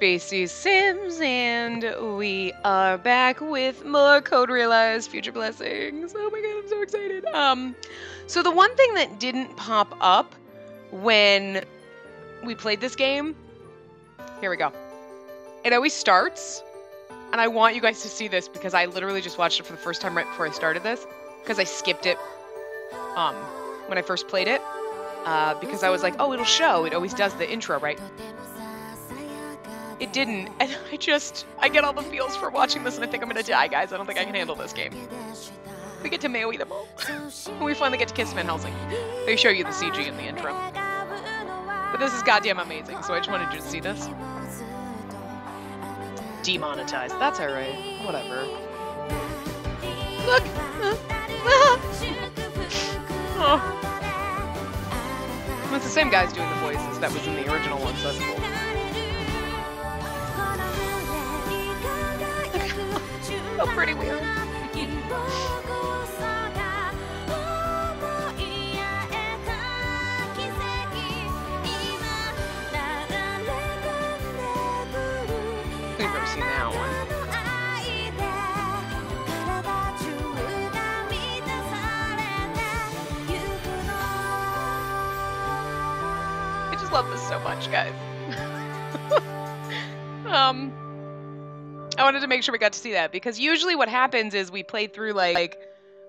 Spacey Sims, and we are back with more Code Realized Future Blessings. Oh my god, I'm so excited. So the one thing that didn't pop up when we played this game, here we go. It always starts, and I want you guys to see this because I literally just watched it for the first time right before I started this, because I skipped it when I first played it, because I was like, oh, it'll show. It always does the intro, right? It didn't, and I get all the feels for watching this, and I think I'm gonna die, guys. I don't think I can handle this game. We get to Maui them all. And we finally get to kiss Van Helsing. They show you the CG in the intro. But this is goddamn amazing, so I just wanted you to see this. Demonetized. That's alright. Whatever. Look! Oh. It's the same guys doing the voices that was in the original one, so that's cool. How pretty we are. We've never seen that one. I just love this so much, guys. I wanted to make sure we got to see that, because usually what happens is we played through so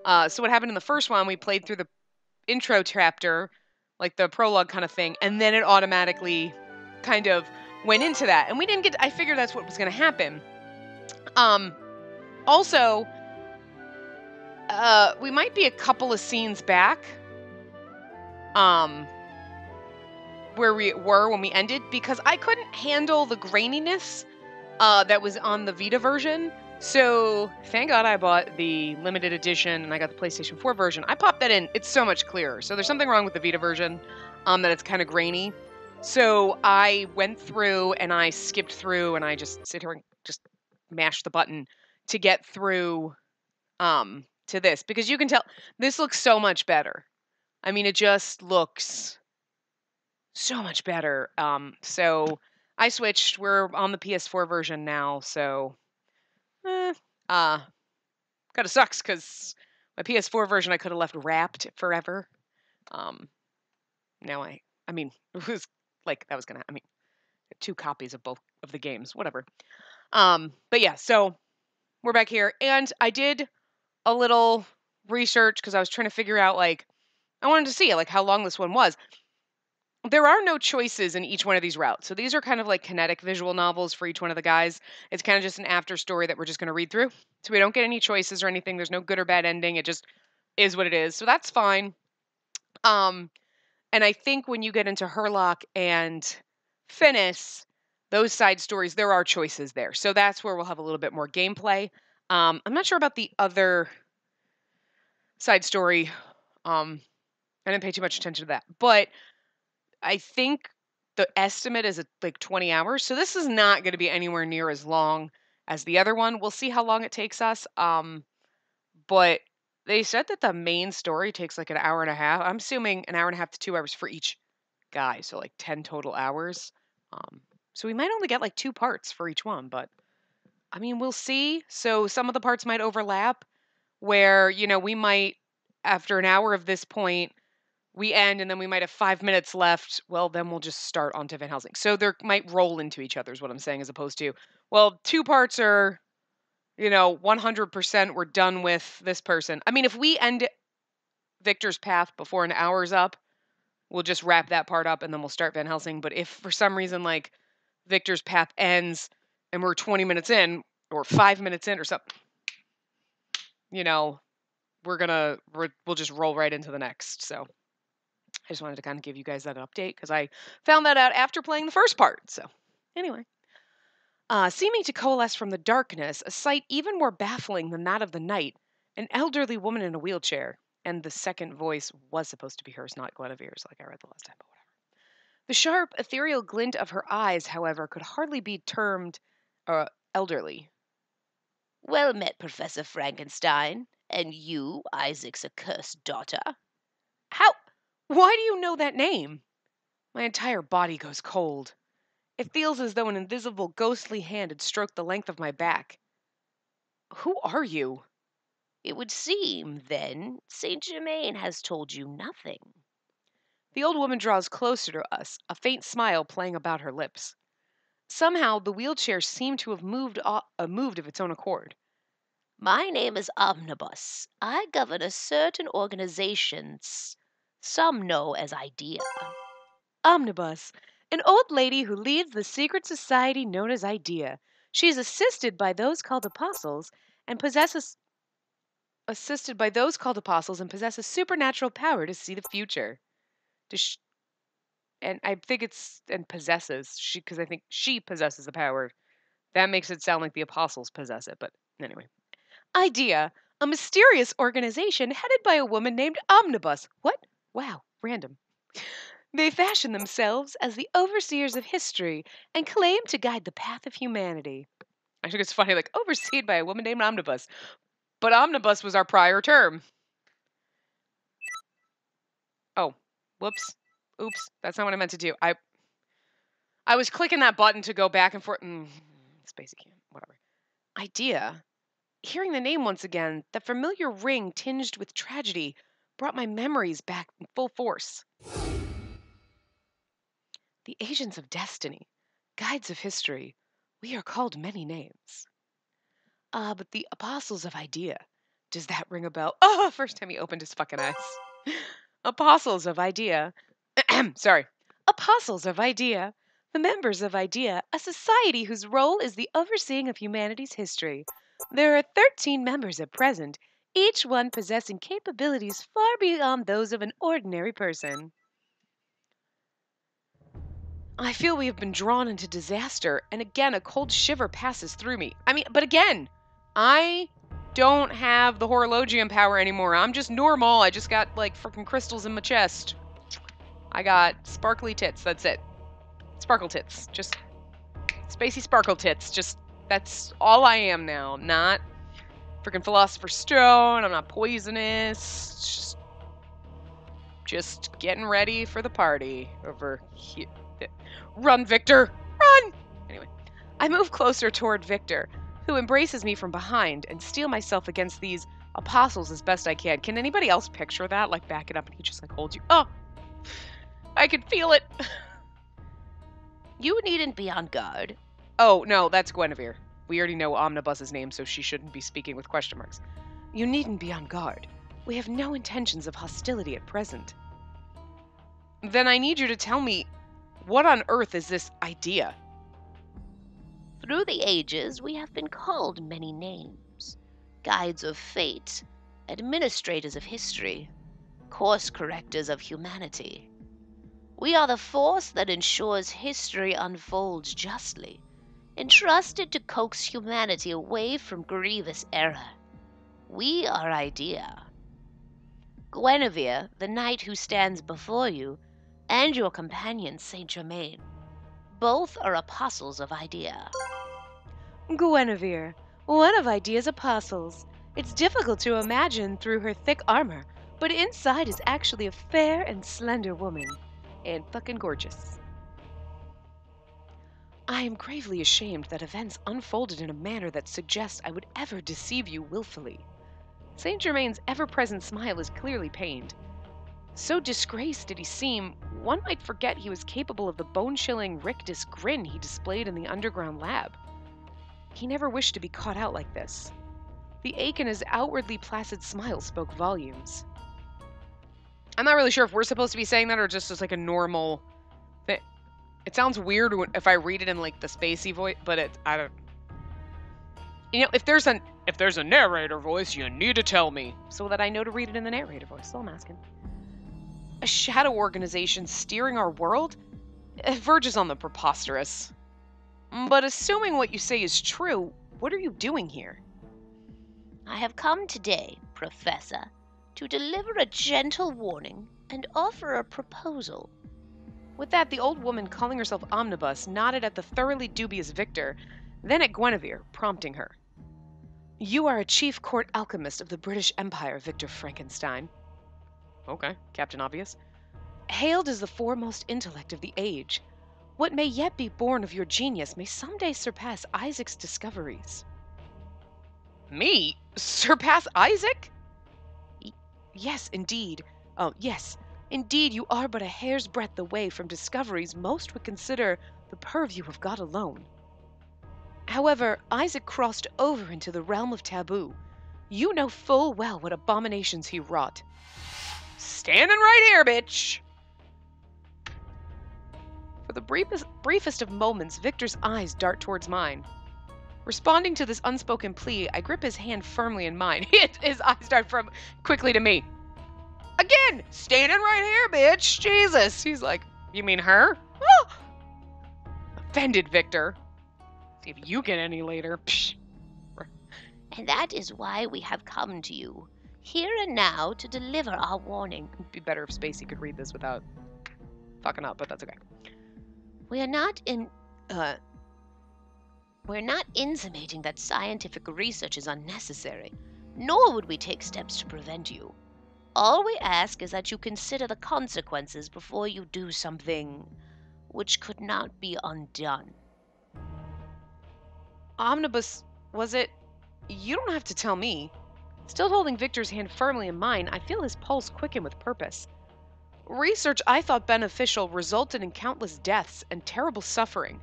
what happened in the first one, we played through the intro chapter, like the prologue kind of thing, and then it automatically kind of went into that. And we didn't get, I figured that's what was going to happen. Also, we might be a couple of scenes back, where we were when we ended, because I couldn't handle the graininess that was on the Vita version. So thank God I bought the limited edition and I got the PlayStation 4 version. I popped that in. It's so much clearer. So there's something wrong with the Vita version, that it's kind of grainy. So I went through and I skipped through and I just sit here and just mash the button to get through to this, because you can tell this looks so much better. I mean, it just looks so much better. So I switched. We're on the PS4 version now, so kind of sucks because my PS4 version I could have left wrapped forever. Now I mean, it was like that was gonna. I mean, 2 copies of both of the games, whatever. But yeah, so we're back here, and I did a little research because I was trying to figure out, like, I wanted to see like how long this one was. There are no choices in each one of these routes. So these are kind of like kinetic visual novels for each one of the guys. It's kind of just an after story that we're just going to read through. So we don't get any choices or anything. There's no good or bad ending. It just is what it is. So that's fine. And I think when you get into Herlock and Finis, those side stories, there are choices there. So that's where we'll have a little bit more gameplay. I'm not sure about the other side story. I didn't pay too much attention to that. But I think the estimate is like 20 hours. So this is not going to be anywhere near as long as the other one. We'll see how long it takes us. But they said that the main story takes like an hour and a half. I'm assuming an hour and a half to 2 hours for each guy. So like 10 total hours. So we might only get like 2 parts for each one, but I mean, we'll see. So some of the parts might overlap where, we might, after an hour of this point, we end, and then we might have 5 minutes left. Well, then we'll just start onto Van Helsing. So they might roll into each other is what I'm saying, as opposed to, well, 2 parts are, 100% we're done with this person. I mean, if we end Victor's Path before an hour's up, we'll just wrap that part up and then we'll start Van Helsing. But if for some reason, like, Victor's Path ends and we're 20 minutes in or 5 minutes in or something, we'll just roll right into the next. So I just wanted to kind of give you guys that update because I found that out after playing the first part. So anyway, seeming to coalesce from the darkness, a sight even more baffling than that of the night, an elderly woman in a wheelchair. And the second voice was supposed to be hers, not Guinevere's, like I read the last time, but whatever. The sharp, ethereal glint of her eyes, however, could hardly be termed elderly. Well met, Professor Frankenstein. And you, Isaac's accursed daughter. How? Why do you know that name? My entire body goes cold. It feels as though an invisible, ghostly hand had stroked the length of my back. Who are you? It would seem, then, Saint Germain has told you nothing. The old woman draws closer to us, a faint smile playing about her lips. Somehow, the wheelchair seemed to have moved of its own accord. My name is Omnibus. I govern a certain organization some know as IDEA. Omnibus, an old lady who leads the secret society known as IDEA. She is assisted by those called apostles and possesses supernatural power to see the future. Does sh and I think it's and possesses she because I think she possesses the power. That makes it sound like the apostles possess it, but anyway. IDEA, a mysterious organization headed by a woman named Omnibus. What? Wow, random. They fashion themselves as the overseers of history and claim to guide the path of humanity. I think it's funny, like, overseen by a woman named Omnibus. But Omnibus was our prior term. Oh, whoops. Oops, that's not what I meant to do. I was clicking that button to go back and forth. Spacey can't, whatever. IDEA. Hearing the name once again, the familiar ring tinged with tragedy brought my memories back in full force. The agents of destiny, guides of history, we are called many names. But the apostles of IDEA, does that ring a bell? Oh, first time he opened his fucking eyes. Apostles of IDEA, sorry, apostles of IDEA, the members of IDEA, a society whose role is the overseeing of humanity's history. There are 13 members at present, each one possessing capabilities far beyond those of an ordinary person. I feel we have been drawn into disaster, and again a cold shiver passes through me. But again, I don't have the horologium power anymore. I'm just normal. I just got like freaking crystals in my chest. I got sparkly tits. That's it. Sparkle tits. Just spacey sparkle tits. That's all I am now. I'm not freaking Philosopher's Stone. I'm not poisonous. Just getting ready for the party over here. Run, Victor! Run! Anyway, I move closer toward Victor, who embraces me from behind, and steel myself against these apostles as best I can. Can anybody else picture that? Like, back it up and he just, like, holds you. Oh! I can feel it! You needn't be on guard. Oh, no, that's Guinevere. We already know Omnibus's name, so she shouldn't be speaking with question marks. You needn't be on guard. We have no intentions of hostility at present. Then I need you to tell me, what on earth is this IDEA? Through the ages, we have been called many names. Guides of fate, administrators of history, course correctors of humanity. We are the force that ensures history unfolds justly, entrusted to coax humanity away from grievous error. We are IDEA. Guinevere, the knight who stands before you, and your companion Saint Germain, both are apostles of IDEA. Guinevere, one of IDEA's apostles. It's difficult to imagine through her thick armor, but inside is actually a fair and slender woman. And fucking gorgeous. I am gravely ashamed that events unfolded in a manner that suggests I would ever deceive you willfully. Saint Germain's ever-present smile is clearly pained. So disgraced did he seem, one might forget he was capable of the bone-chilling rictus grin he displayed in the underground lab. He never wished to be caught out like this. The ache in his outwardly placid smile spoke volumes. I'm not really sure if we're supposed to be saying that or just as like a normal thing. It sounds weird if I read it in like the Spacey voice, but I don't. You know, if there's a narrator voice, you need to tell me so that I know to read it in the narrator voice. So I'm asking. A shadow organization steering our world? It verges on the preposterous. But assuming what you say is true, what are you doing here? I have come today, Professor, to deliver a gentle warning and offer a proposal. With that, the old woman calling herself Omnibus nodded at the thoroughly dubious Victor, then at Guinevere, prompting her. You are a chief court alchemist of the British Empire, Victor Frankenstein. Okay, Captain Obvious. Hailed as the foremost intellect of the age. What may yet be born of your genius may someday surpass Isaac's discoveries. Me? Surpass Isaac? Y- yes, indeed. Oh, yes. Indeed, you are but a hair's breadth away from discoveries most would consider the purview of God alone. However, Isaac crossed over into the realm of taboo. You know full well what abominations he wrought. Standing right here, bitch! For the briefest of moments, Victor's eyes dart towards mine. Responding to this unspoken plea, I grip his hand firmly in mine. His eyes dart from quickly to me. Again, standing right here, bitch. Jesus. He's like, you mean her? Oh! Offended, Victor. See if you get any later. Psh. And that is why we have come to you, here and now, to deliver our warning. It'd be better if Spacey could read this without fucking up, but that's okay. We're not intimating that scientific research is unnecessary, nor would we take steps to prevent you. All we ask is that you consider the consequences before you do something which could not be undone. Omnibus, was it? You don't have to tell me. Still holding Victor's hand firmly in mine, I feel his pulse quicken with purpose. Research I thought beneficial resulted in countless deaths and terrible suffering.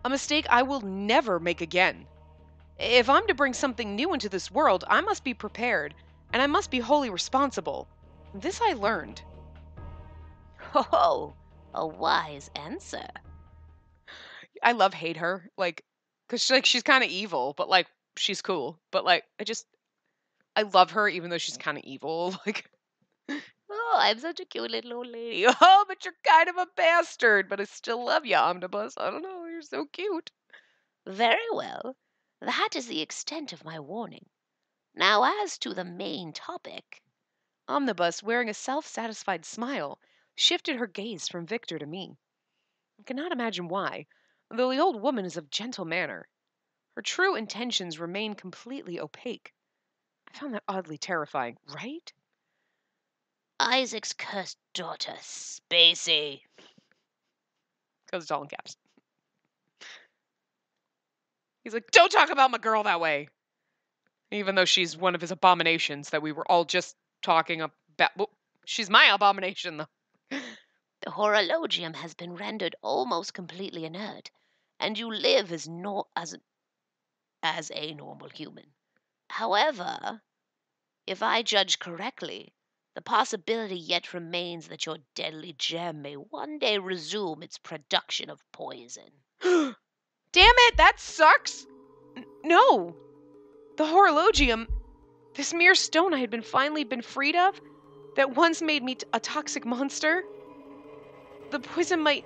A mistake I will never make again. If I'm to bring something new into this world, I must be prepared, and I must be wholly responsible. This I learned. Oh, a wise answer. I hate her, cause she's kind of evil, but she's cool. But I love her even though she's kind of evil. Oh, I'm such a cute little old lady. Oh, but you're kind of a bastard. But I still love you, Omnibus. I don't know, you're so cute. Very well. That is the extent of my warning. Now, as to the main topic. Omnibus, wearing a self-satisfied smile, shifted her gaze from Victor to me. I cannot imagine why, though the old woman is of gentle manner. Her true intentions remain completely opaque. I found that oddly terrifying, right? Isaac's cursed daughter, Spacey. Because it's all in caps. He's like, don't talk about my girl that way. Even though she's one of his abominations that we were all just talking about. Well, she's my abomination, though. The horologium has been rendered almost completely inert, and you live as a normal human. However, if I judge correctly, the possibility yet remains that your deadly gem may one day resume its production of poison. Damn it, that sucks! No! The horologium, this mere stone I had finally been freed of, that once made me a toxic monster, the poison might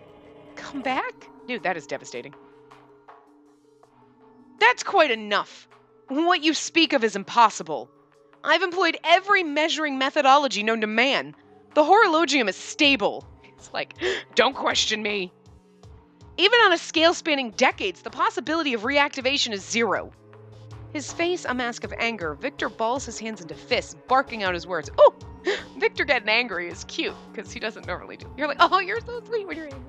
come back? Dude, that is devastating. That's quite enough. What you speak of is impossible. I've employed every measuring methodology known to man. The horologium is stable. It's like, don't question me. Even on a scale spanning decades, the possibility of reactivation is zero. His face a mask of anger, Victor balls his hands into fists, barking out his words. Oh, Victor getting angry is cute, because he doesn't normally do. You're like, oh, you're so sweet when you're angry.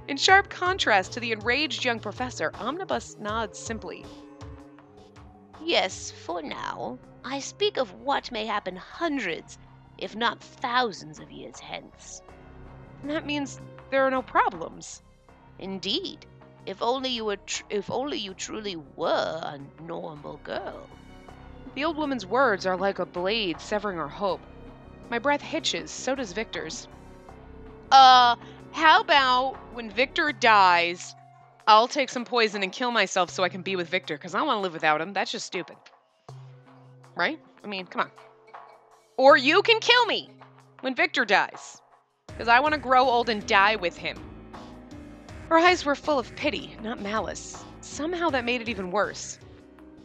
In sharp contrast to the enraged young professor, Omnibus nods simply. Yes, for now. I speak of what may happen hundreds, if not thousands of years hence. And that means there are no problems. Indeed. If only you truly were a normal girl. The old woman's words are like a blade severing our hope. My breath hitches, so does Victor's. How about when Victor dies, I'll take some poison and kill myself so I can be with Victor, because I want to live without him. That's just stupid. Right? I mean, come on. Or you can kill me when Victor dies, because I want to grow old and die with him. Her eyes were full of pity, not malice. Somehow that made it even worse.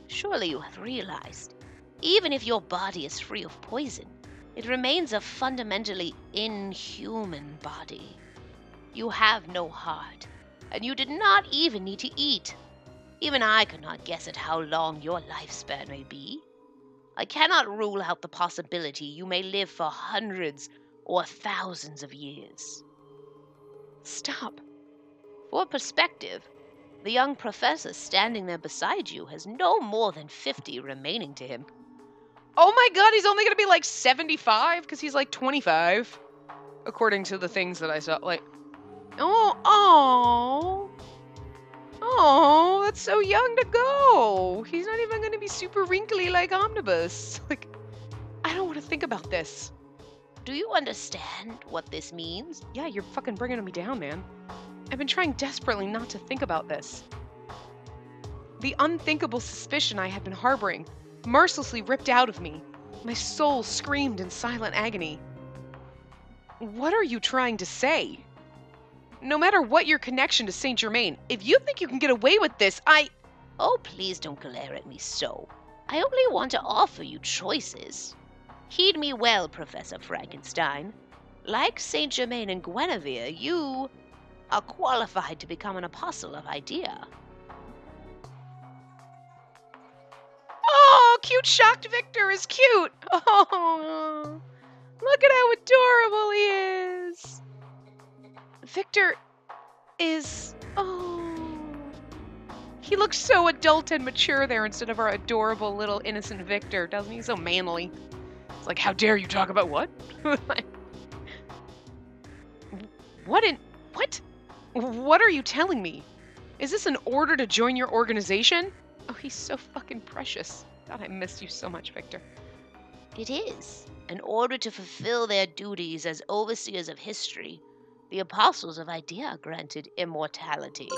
Surely you have realized, even if your body is free of poison, it remains a fundamentally inhuman body. You have no heart, and you did not even need to eat. Even I could not guess at how long your lifespan may be. I cannot rule out the possibility you may live for hundreds or thousands of years. Stop. For perspective, the young professor standing there beside you has no more than 50 remaining to him. Oh my god, he's only gonna be like 75 because he's like 25, according to the things that I saw. Like, oh, that's so young to go. He's not even gonna be super wrinkly like Omnibus. Like, I don't want to think about this. Do you understand what this means? Yeah, you're fucking bringing me down, man. I've been trying desperately not to think about this. The unthinkable suspicion I had been harboring, mercilessly ripped out of me. My soul screamed in silent agony. What are you trying to say? No matter what your connection to Saint Germain, if you think you can get away with this, Oh, please don't glare at me so. I only want to offer you choices. Heed me well, Professor Frankenstein. Like Saint Germain and Guinevere, you are qualified to become an apostle of idea. Oh, cute shocked Victor is cute. Oh, look at how adorable he is. Victor is, he looks so adult and mature there instead of our adorable little innocent Victor, doesn't he? So manly. It's like, how dare you talk about what? What are you telling me? Is this an order to join your organization? Oh, he's so fucking precious. God, I miss you so much, Victor. It is. In order to fulfill their duties as overseers of history, the apostles of idea are granted immortality.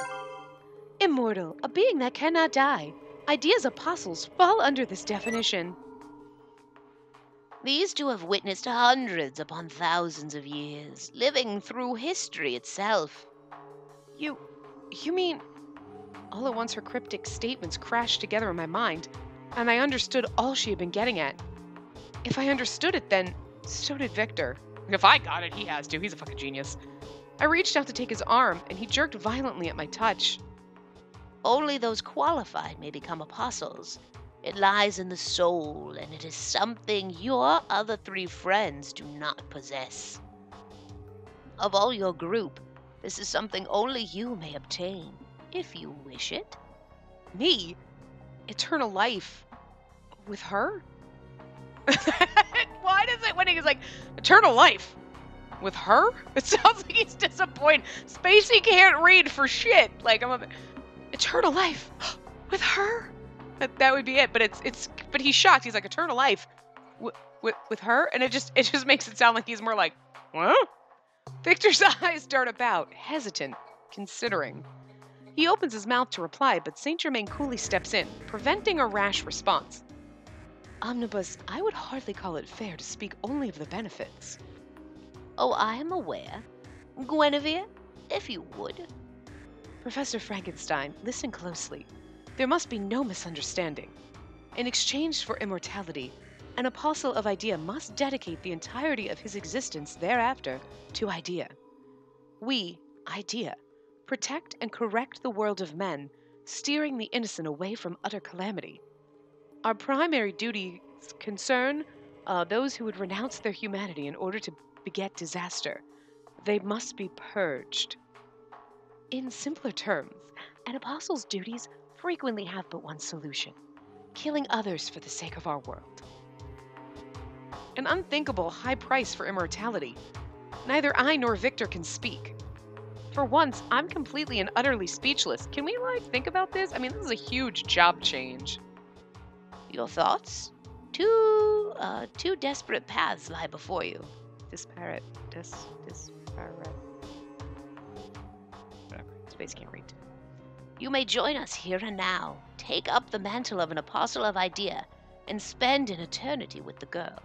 Immortal, a being that cannot die. Idea's apostles fall under this definition. These two have witnessed hundreds upon thousands of years, living through history itself. You mean... All at once her cryptic statements crashed together in my mind, and I understood all she had been getting at. If I understood it, then so did Victor. If I got it, he has to. He's a fucking genius. I reached out to take his arm, and he jerked violently at my touch. Only those qualified may become apostles. It lies in the soul, and it is something your other 3 friends do not possess. Of all your group, this is something only you may obtain, if you wish it. Me? Eternal life? With her? Why does it, when he's like, eternal life? With her? It sounds like he's disappointed. Spacey can't read for shit. Like, eternal life? With her? That would be it, but he's shocked. He's like, eternal life? With her? And it just makes it sound like he's more like, what? Victor's eyes dart about, hesitant, considering. He opens his mouth to reply, but Saint Germain coolly steps in, preventing a rash response. Omnibus, I would hardly call it fair to speak only of the benefits. Oh, I am aware. Guinevere, if you would. Professor Frankenstein, listen closely. There must be no misunderstanding. In exchange for immortality, an apostle of idea must dedicate the entirety of his existence thereafter to idea. We, idea, protect and correct the world of men, steering the innocent away from utter calamity. Our primary duties concern those who would renounce their humanity in order to beget disaster. They must be purged. In simpler terms, an apostle's duties frequently have but one solution: killing others for the sake of our world. An unthinkable high price for immortality. Neither I nor Victor can speak. For once, I'm completely and utterly speechless. Can we, think about this? I mean, this is a huge job change. Your thoughts? Two desperate paths lie before you. Disparate. Whatever. Space can't read. You may join us here and now, take up the mantle of an apostle of idea, and spend an eternity with the girl.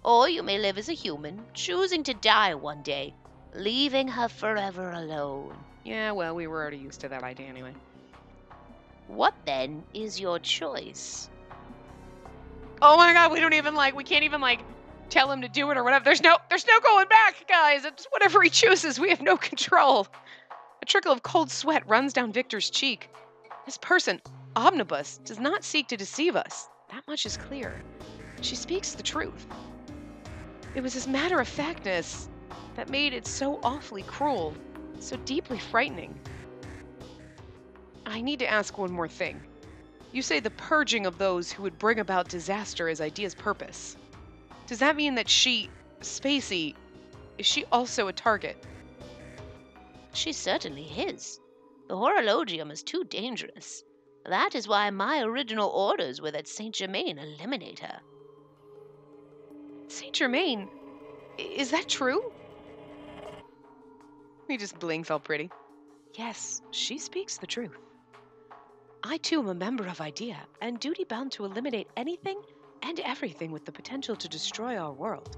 Or you may live as a human, choosing to die one day, leaving her forever alone. Yeah, well, we were already used to that idea anyway. What then is your choice? Oh my god, we can't even tell him to do it or whatever. There's no going back, guys. It's whatever he chooses. We have no control. A trickle of cold sweat runs down Victor's cheek. This person, Omnibus, does not seek to deceive us. That much is clear. She speaks the truth. It was his matter-of-factness that made it so awfully cruel, so deeply frightening. I need to ask one more thing. You say the purging of those who would bring about disaster is Idea's purpose. Does that mean that Spacey, is she also a target? She certainly is. The horologium is too dangerous. That is why my original orders were that Saint Germain eliminate her. Saint Germain? Is that true? He just blinks all pretty. Yes, she speaks the truth. I too am a member of Idea, and duty bound to eliminate anything and everything with the potential to destroy our world.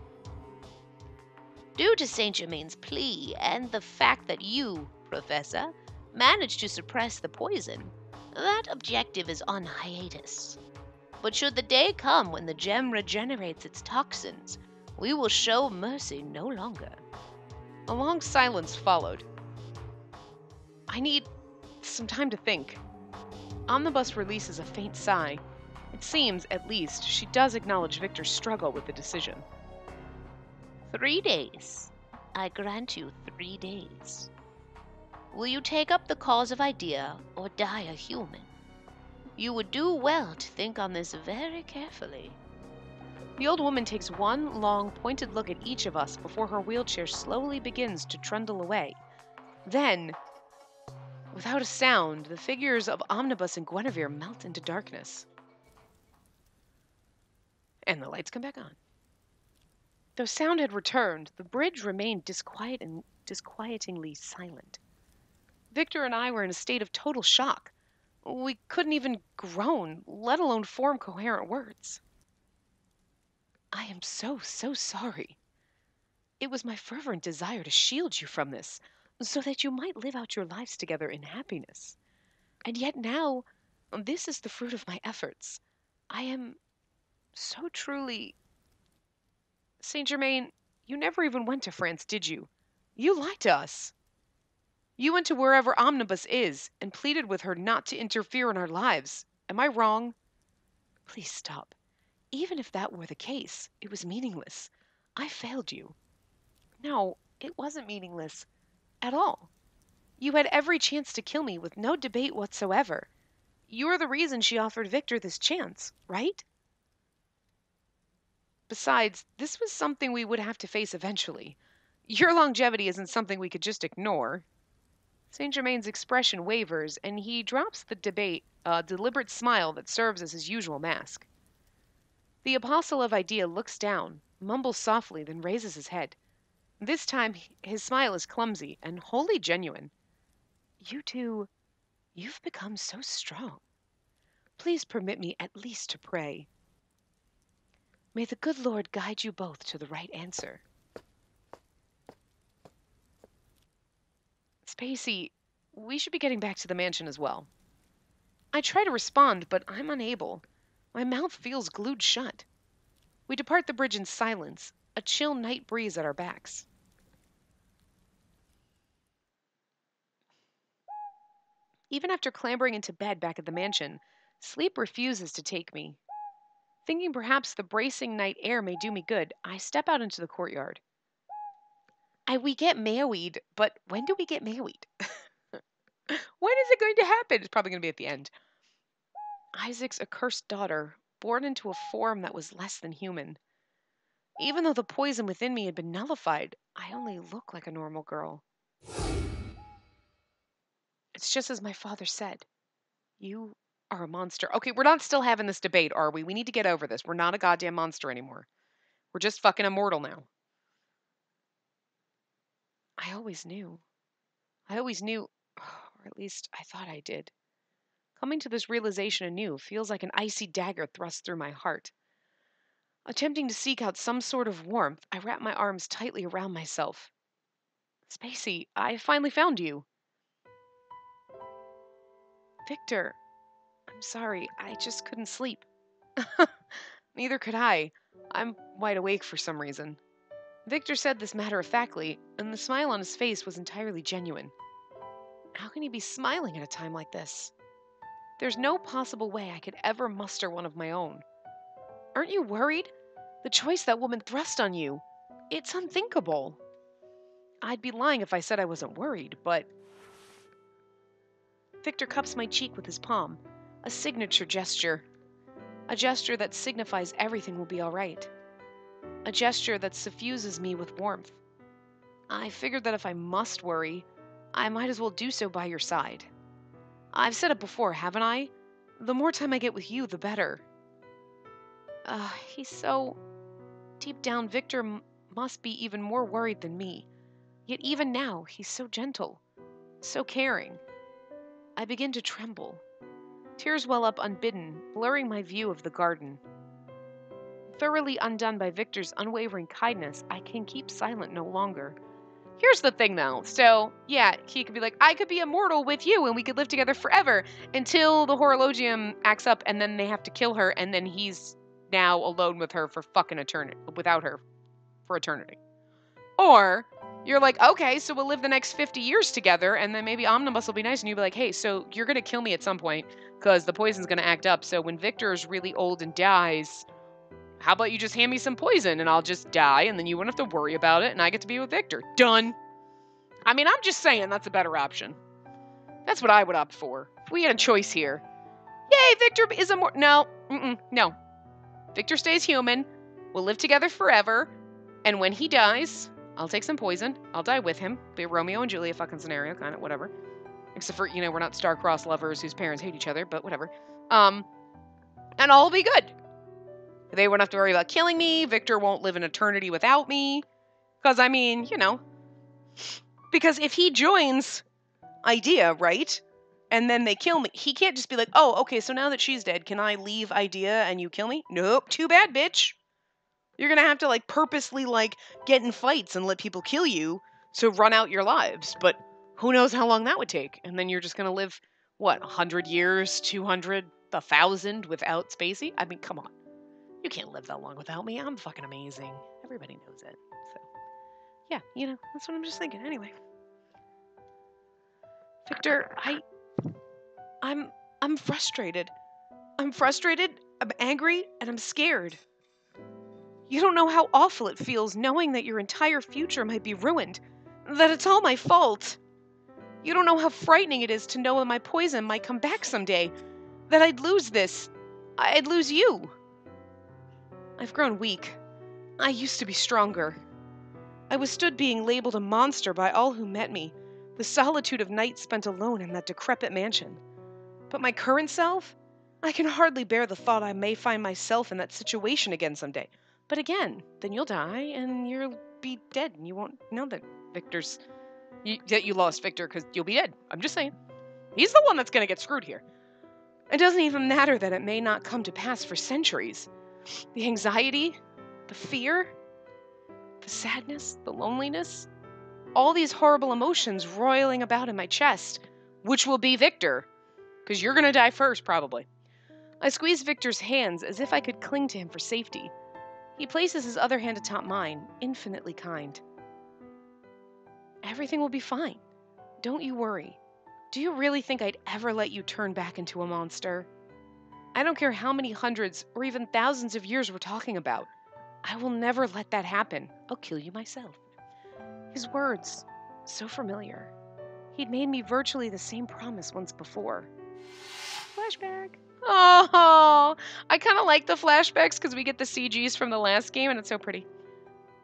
Due to Saint Germain's plea and the fact that you, Professor, managed to suppress the poison, that objective is on hiatus. But should the day come when the gem regenerates its toxins, we will show mercy no longer. A long silence followed. I need some time to think. Omnibus releases a faint sigh. It seems, at least, she does acknowledge Victor's struggle with the decision. 3 days. I grant you 3 days. Will you take up the cause of Idea or die a human? You would do well to think on this very carefully. The old woman takes one long, pointed look at each of us before her wheelchair slowly begins to trundle away. Then, without a sound, the figures of Omnibus and Guinevere melt into darkness. And the lights come back on. Though sound had returned, the bridge remained disquietingly silent. Victor and I were in a state of total shock. We couldn't even groan, let alone form coherent words. I am so sorry. It was my fervent desire to shield you from this, so that you might live out your lives together in happiness. And yet now, this is the fruit of my efforts. I am so truly... Saint Germain, you never even went to France, did you? You lied to us. You went to wherever Omnibus is and pleaded with her not to interfere in our lives. Am I wrong? Please stop. Even if that were the case, it was meaningless. I failed you. No, it wasn't meaningless. At all. You had every chance to kill me with no debate whatsoever. You are the reason she offered Victor this chance, right? Besides, this was something we would have to face eventually. Your longevity isn't something we could just ignore. Saint Germain's expression wavers, and he drops the debate, a deliberate smile that serves as his usual mask. The apostle of Idea looks down, mumbles softly, then raises his head. This time, his smile is clumsy and wholly genuine. You two, you've become so strong. Please permit me at least to pray. May the good Lord guide you both to the right answer. Spacey, we should be getting back to the mansion as well. I try to respond, but I'm unable. My mouth feels glued shut. We depart the bridge in silence, a chill night breeze at our backs. Even after clambering into bed back at the mansion, sleep refuses to take me. Thinking perhaps the bracing night air may do me good, I step out into the courtyard. We get married, but when do we get married? When is it going to happen? It's probably going to be at the end. Isaac's accursed daughter, born into a form that was less than human. Even though the poison within me had been nullified, I only look like a normal girl. It's just as my father said. You are a monster. Okay, we're not still having this debate, are we? We need to get over this. We're not a goddamn monster anymore. We're just fucking immortal now. I always knew. Or at least I thought I did. Coming to this realization anew feels like an icy dagger thrust through my heart. Attempting to seek out some sort of warmth, I wrap my arms tightly around myself. Spacey, I finally found you. Victor, I'm sorry, I just couldn't sleep. Neither could I. I'm wide awake for some reason. Victor said this matter-of-factly, and the smile on his face was entirely genuine. How can he be smiling at a time like this? There's no possible way I could ever muster one of my own. Aren't you worried? The choice that woman thrust on you. It's unthinkable. I'd be lying if I said I wasn't worried, but... Victor cups my cheek with his palm, a signature gesture. A gesture that signifies everything will be all right. A gesture that suffuses me with warmth. I figured that if I must worry, I might as well do so by your side. I've said it before, haven't I? The more time I get with you, the better. He's so... Deep down, Victor must be even more worried than me. Yet even now, he's so gentle, so caring. I begin to tremble. Tears well up unbidden, blurring my view of the garden. Thoroughly undone by Victor's unwavering kindness, I can keep silent no longer. Here's the thing, though. So, yeah, he could be like, I could be immortal with you and we could live together forever until the Horologium acts up and then they have to kill her and then he's now alone with her for fucking eternity, without her for eternity. Or you're like, okay, so we'll live the next 50 years together and then maybe Omnibus will be nice and you'll be like, hey, so you're going to kill me at some point because the poison's going to act up. So when Victor is really old and dies, how about you just hand me some poison and I'll just die and then you won't have to worry about it and I get to be with Victor. Done. I mean, I'm just saying that's a better option. That's what I would opt for. If we had a choice here. Yay, Victor is immortal. No. Victor stays human. We'll live together forever. And when he dies, I'll take some poison. I'll die with him. Be a Romeo and Juliet fucking scenario, kind of, whatever. Except for, we're not star-crossed lovers whose parents hate each other, but whatever. And all will be good. They won't have to worry about killing me. Victor won't live an eternity without me. Because, I mean, because if he joins Idea, right? And then they kill me, he can't just be like, oh, okay, so now that she's dead, can I leave Idea and you kill me? Nope, too bad, bitch. You're gonna have to, purposely, get in fights and let people kill you to run out your lives. But who knows how long that would take? And then you're just gonna live, 100 years, 200, 1,000 without Spacey? I mean, come on. You can't live that long without me. I'm fucking amazing. Everybody knows it. So, yeah, that's what I'm just thinking. Anyway. Victor, I'm frustrated. I'm frustrated, I'm angry, and I'm scared. You don't know how awful it feels knowing that your entire future might be ruined, that it's all my fault. You don't know how frightening it is to know that my poison might come back someday, that I'd lose this. I'd lose you. I've grown weak. I used to be stronger. I withstood being labeled a monster by all who met me, the solitude of nights spent alone in that decrepit mansion. But my current self? I can hardly bear the thought I may find myself in that situation again someday. But again, then you'll die and you'll be dead and you won't know that that you lost Victor because you'll be dead. I'm just saying. He's the one that's going to get screwed here. It doesn't even matter that it may not come to pass for centuries. The anxiety, the fear, the sadness, the loneliness, all these horrible emotions roiling about in my chest, which will be Victor, because you're going to die first, probably. I squeeze Victor's hands as if I could cling to him for safety. He places his other hand atop mine, infinitely kind. Everything will be fine. Don't you worry. Do you really think I'd ever let you turn back into a monster? I don't care how many hundreds or even thousands of years we're talking about. I will never let that happen. I'll kill you myself. His words, so familiar. He'd made me virtually the same promise once before. Flashback. Oh, I kind of like the flashbacks because we get the CGs from the last game and it's so pretty.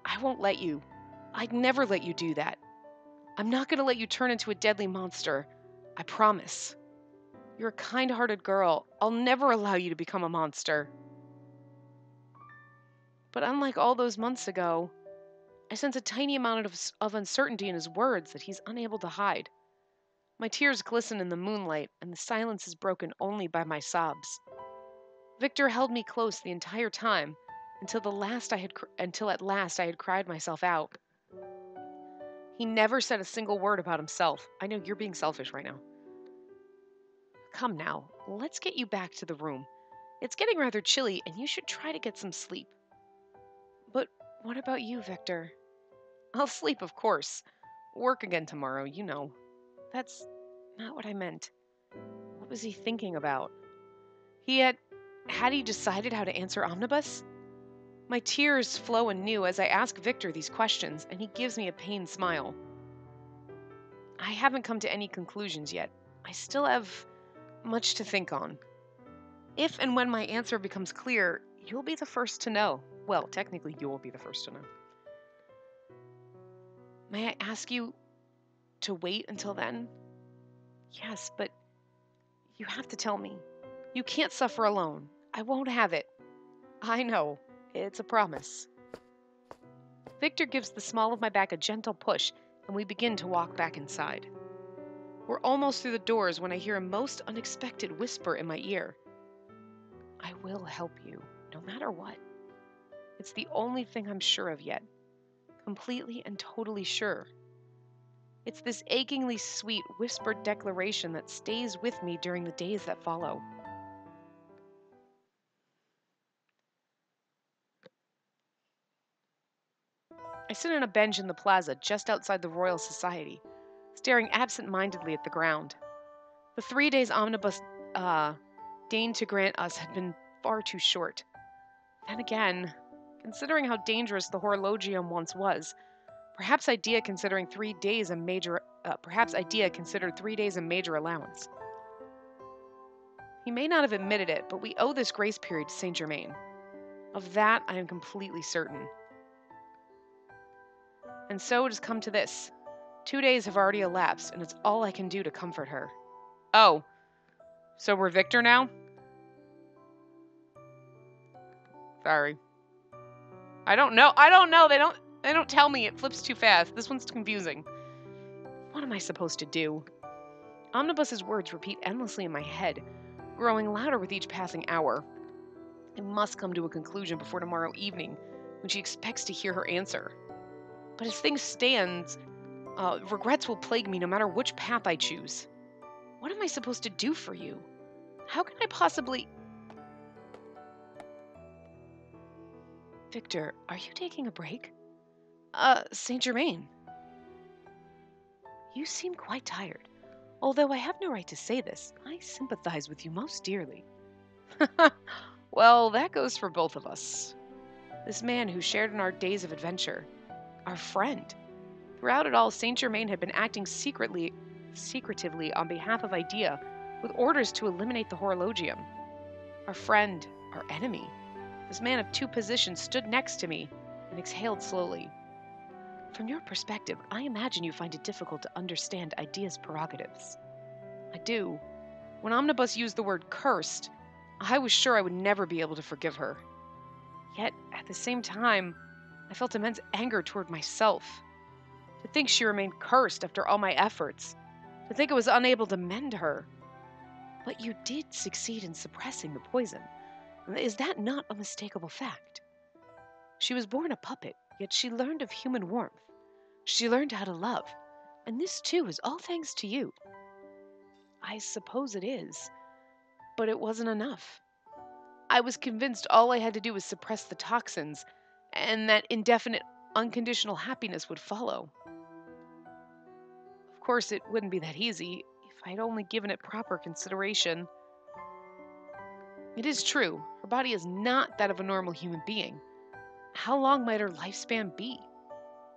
I won't let you. I'd never let you do that. I'm not going to let you turn into a deadly monster. I promise. You're a kind-hearted girl. I'll never allow you to become a monster. But unlike all those months ago, I sense a tiny amount of uncertainty in his words that he's unable to hide. My tears glisten in the moonlight, and the silence is broken only by my sobs. Victor held me close the entire time, until at last I had cried myself out. He never said a single word about himself. I know you're being selfish right now. Come now, let's get you back to the room. It's getting rather chilly, and you should try to get some sleep. But what about you, Victor? I'll sleep, of course. Work again tomorrow, you know. That's not what I meant. What was he thinking about? Had he decided how to answer Omnibus? My tears flow anew as I ask Victor these questions, and he gives me a pained smile. I haven't come to any conclusions yet. I still have much to think on. If and when my answer becomes clear, you'll be the first to know. Well, technically, you will be the first to know. May I ask you to wait until then? Yes, but you have to tell me. You can't suffer alone. I won't have it. I know. It's a promise. Victor gives the small of my back a gentle push, and we begin to walk back inside. We're almost through the doors when I hear a most unexpected whisper in my ear. I will help you, no matter what. It's the only thing I'm sure of yet. Completely and totally sure. It's this achingly sweet, whispered declaration that stays with me during the days that follow. I sit on a bench in the plaza just outside the Royal Society, staring absent-mindedly at the ground. The 3 days omnibus deigned to grant us had been far too short. Then again, considering how dangerous the horologium once was, perhaps Idea considered 3 days a major allowance. He may not have admitted it, but we owe this grace period to Saint Germain. Of that, I am completely certain. And so it has come to this. 2 days have already elapsed, and it's all I can do to comfort her. Oh, so we're Victor now? Sorry. I don't know. They don't tell me. It flips too fast. This one's confusing. What am I supposed to do? Omnibus's words repeat endlessly in my head, growing louder with each passing hour. I must come to a conclusion before tomorrow evening, when she expects to hear her answer. But as things stand, regrets will plague me no matter which path I choose. What am I supposed to do for you? How can I possibly... Victor, are you taking a break? Saint Germain. You seem quite tired. Although I have no right to say this, I sympathize with you most dearly. Well, that goes for both of us. This man who shared in our days of adventure. Our friend. Throughout it all, Saint Germain had been acting secretively on behalf of Idea, with orders to eliminate the horologium. Our friend, our enemy. This man of two positions stood next to me and exhaled slowly. From your perspective, I imagine you find it difficult to understand Idea's prerogatives. I do. When Omnibus used the word cursed, I was sure I would never be able to forgive her. Yet, at the same time, I felt immense anger toward myself. To think she remained cursed after all my efforts. To think I was unable to mend her. But you did succeed in suppressing the poison. Is that not a mistakable fact? She was born a puppet, yet she learned of human warmth. She learned how to love. And this, too, is all thanks to you. I suppose it is. But it wasn't enough. I was convinced all I had to do was suppress the toxins, and that indefinite, unconditional happiness would follow. Of course, it wouldn't be that easy if I'd only given it proper consideration. It is true, her body is not that of a normal human being. How long might her lifespan be?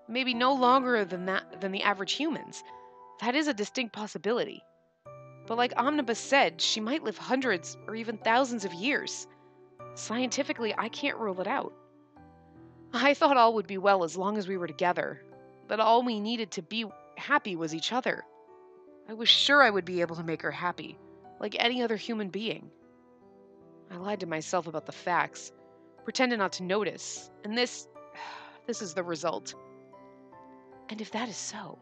Maybe no longer than the average human's. That is a distinct possibility. But like Omnibus said, she might live hundreds or even thousands of years. Scientifically, I can't rule it out. I thought all would be well as long as we were together, that all we needed to be happy was each other. I was sure I would be able to make her happy, like any other human being. I lied to myself about the facts, pretended not to notice, and this is the result. And if that is so,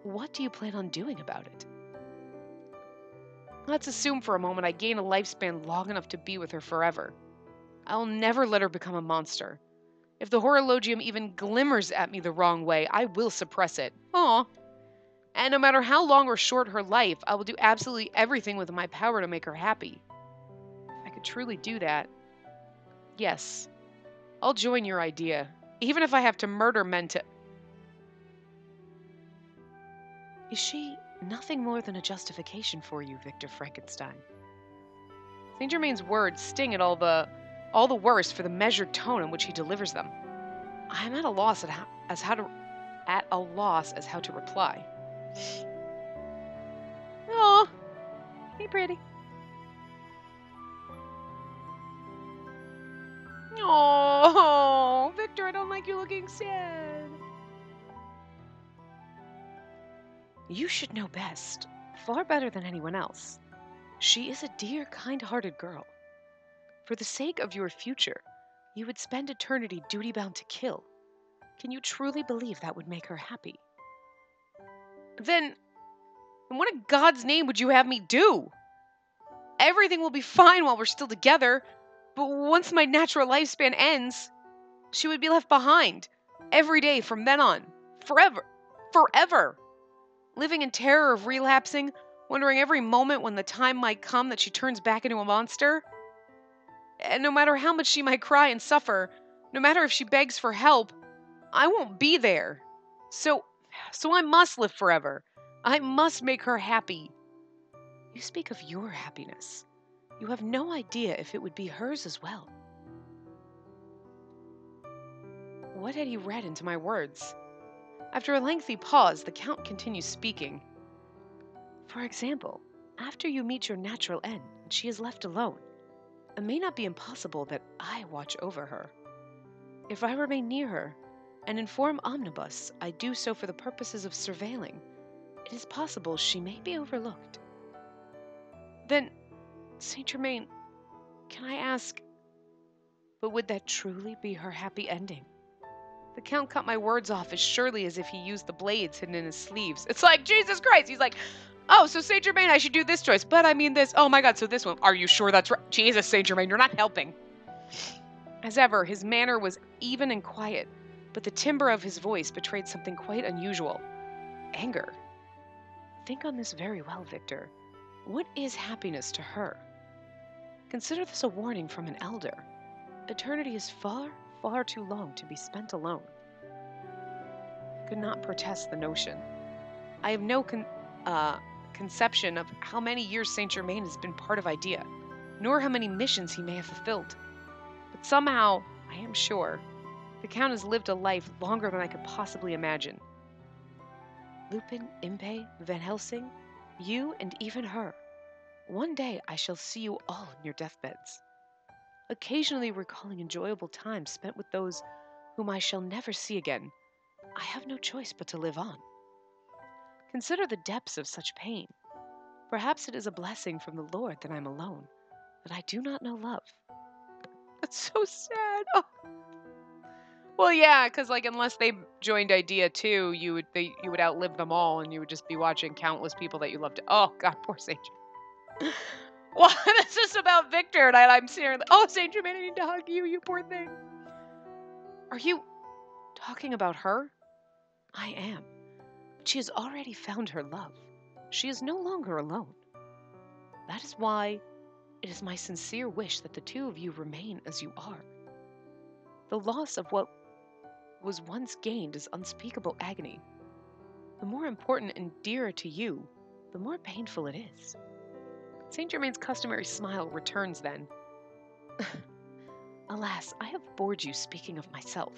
what do you plan on doing about it? Let's assume for a moment I gain a lifespan long enough to be with her forever. I'll never let her become a monster. If the horologium even glimmers at me the wrong way, I will suppress it. Aw. And no matter how long or short her life, I will do absolutely everything within my power to make her happy. If I could truly do that, yes, I'll join your idea, even if I have to murder men to... Is she nothing more than a justification for you, Victor Frankenstein? Saint Germain's words sting at all the worse for the measured tone in which he delivers them. I am at a loss as how to reply. Oh, Hey, pretty. Oh, Victor, I don't like you looking sad. You should know best, far better than anyone else. She is a dear, kind-hearted girl. For the sake of your future, you would spend eternity duty-bound to kill. Can you truly believe that would make her happy? Then what in God's name would you have me do? Everything will be fine while we're still together, but once my natural lifespan ends, she would be left behind. Every day from then on. Forever. Forever. Living in terror of relapsing, wondering every moment when the time might come that she turns back into a monster. And no matter how much she might cry and suffer, no matter if she begs for help, I won't be there. So I must live forever. I must make her happy. You speak of your happiness. You have no idea if it would be hers as well. What had he read into my words? After a lengthy pause, the Count continues speaking. For example, after you meet your natural end and she is left alone, it may not be impossible that I watch over her. If I remain near her and inform Omnibus I do so for the purposes of surveilling, it is possible she may be overlooked. Then, Saint Germain, can I ask, but would that truly be her happy ending? The Count cut my words off as surely as if he used the blades hidden in his sleeves. It's like, Jesus Christ! He's like, oh, so Saint Germain, I should do this choice, but I mean this. Oh my God, so this one. Are you sure that's right? Jesus, Saint Germain, you're not helping. As ever, his manner was even and quiet, but the timbre of his voice betrayed something quite unusual. Anger. Think on this very well, Victor. What is happiness to her? Consider this a warning from an elder. Eternity is far, far too long to be spent alone. I could not protest the notion. I have no conception of how many years Saint Germain has been part of Idea, nor how many missions he may have fulfilled. But somehow, I am sure, the Count has lived a life longer than I could possibly imagine. Lupin, Impey, Van Helsing, you and even her. One day I shall see you all in your deathbeds, occasionally recalling enjoyable times spent with those whom I shall never see again. I have no choice but to live on. Consider the depths of such pain. Perhaps it is a blessing from the Lord that I'm alone, that I do not know love. That's so sad. Oh. Well, yeah, because unless they joined Idea too, you would outlive them all, and you would just be watching countless people that you loved. Oh God, poor Saint Germain. Well, this is about Victor, and I'm sitting here. Oh, Saint Germain, I need to hug you, you poor thing. Are you talking about her? I am. She has already found her love. She is no longer alone. That is why it is my sincere wish that the two of you remain as you are. The loss of what was once gained is unspeakable agony. The more important and dearer to you, the more painful it is. Saint Germain's customary smile returns then. Alas, I have bored you speaking of myself.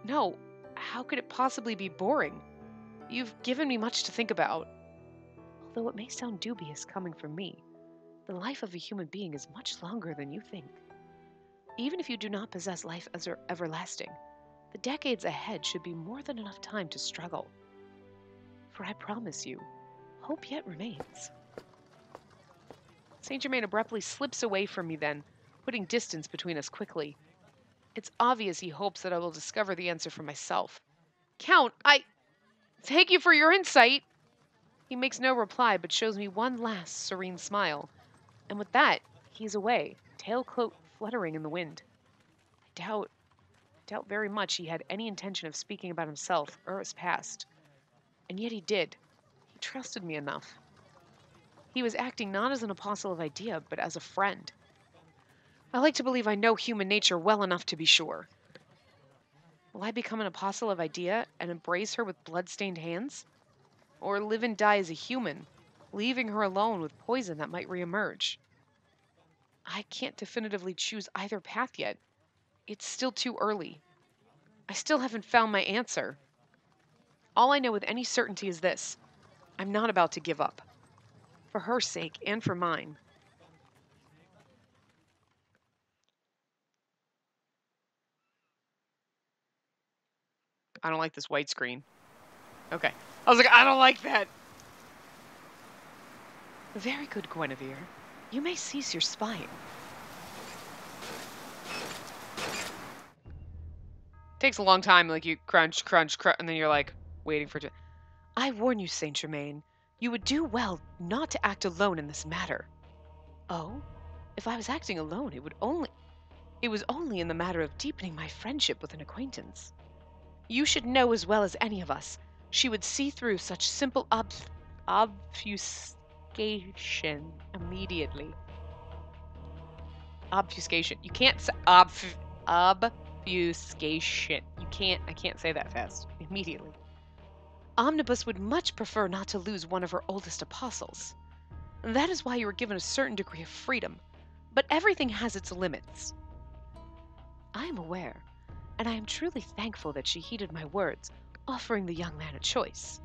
No, how could it possibly be boring? You've given me much to think about. Although it may sound dubious coming from me, the life of a human being is much longer than you think. Even if you do not possess life as everlasting, the decades ahead should be more than enough time to struggle. For I promise you, hope yet remains. Saint Germain abruptly slips away from me then, putting distance between us quickly. It's obvious he hopes that I will discover the answer for myself. Count, I thank you for your insight. He makes no reply, but shows me one last serene smile. And with that, he's away, tailcoat fluttering in the wind. I doubt very much he had any intention of speaking about himself or his past. And yet he did. He trusted me enough. He was acting not as an apostle of Idea, but as a friend. I like to believe I know human nature well enough to be sure. Will I become an apostle of Idea and embrace her with blood-stained hands? Or live and die as a human, leaving her alone with poison that might reemerge? I can't definitively choose either path yet. It's still too early. I still haven't found my answer. All I know with any certainty is this. I'm not about to give up. For her sake and for mine. I don't like this white screen. Okay. I was like, I don't like that. Very good, Guinevere. You may cease your spying. Takes a long time, like you crunch, crunch, crunch, and then you're like waiting for it. I warn you, Saint Germain, you would do well not to act alone in this matter. Oh, if I was acting alone, it was only in the matter of deepening my friendship with an acquaintance. You should know as well as any of us, she would see through such simple obfuscation immediately. Obfuscation. You can't say obfuscation. I can't say that fast. Immediately. Omnibus would much prefer not to lose one of her oldest apostles. And that is why you were given a certain degree of freedom. But everything has its limits. I am aware, and I am truly thankful that she heeded my words, offering the young man a choice.